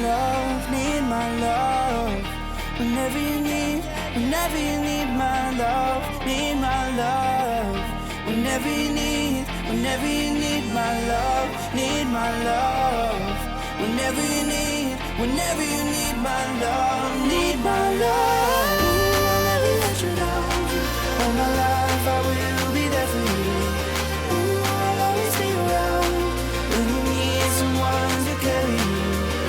love, need my love. Whenever you need my love, need my love. Whenever you need my love, need my love. Whenever you need my love, need my love. Ooh, I'll never let you down. All my life I will be there for you. Ooh, I'll always be around when you need someone to carry you.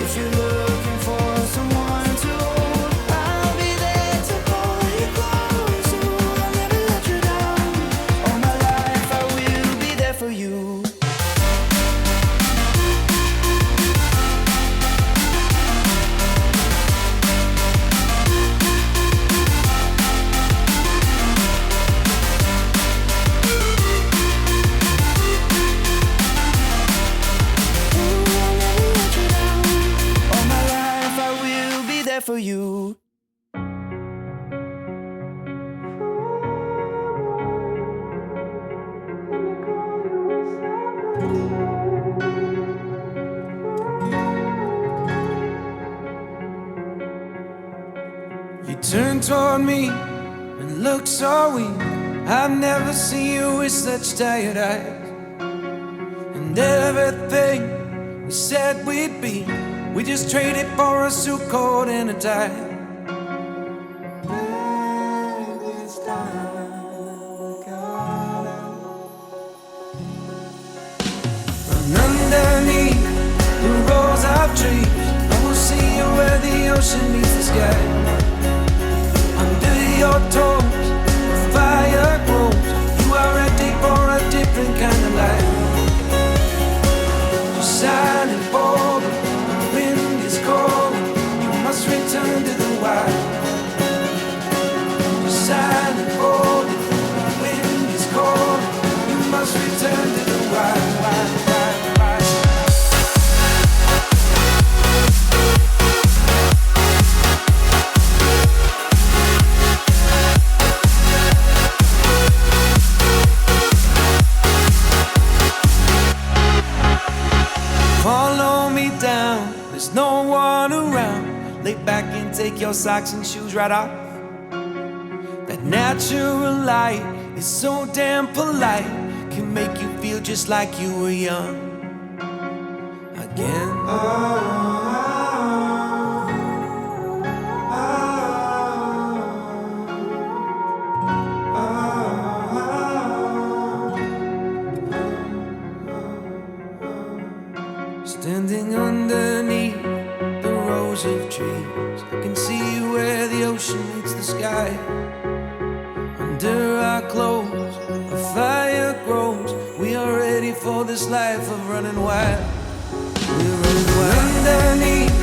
If you're looking for someone to hold, I'll be there to pull you close. Ooh, I'll never let you down. All my life I will be there for you. For you. You turned toward me and looked so weak. I've never seen you with such tired eyes. And everything we said we'd be, we just traded for a suit coat and a tie. And underneath the rows of trees, I will see you where the ocean meets the sky. Under your toes, the fire grows. You are ready for a different kind of life. You're silent for the wind is calling. You must return to the wild. You're silent for the wind is calling. You must return to the wild. Follow me down, there's no one around. Lay back and take your socks and shoes right off. That natural light is so damn polite, can make you feel just like you were young again. Standing underneath the rows of trees, I can see where the ocean meets the sky. Under our clothes, a fire grows. We are ready for this life of running wild. We're running wild. Underneath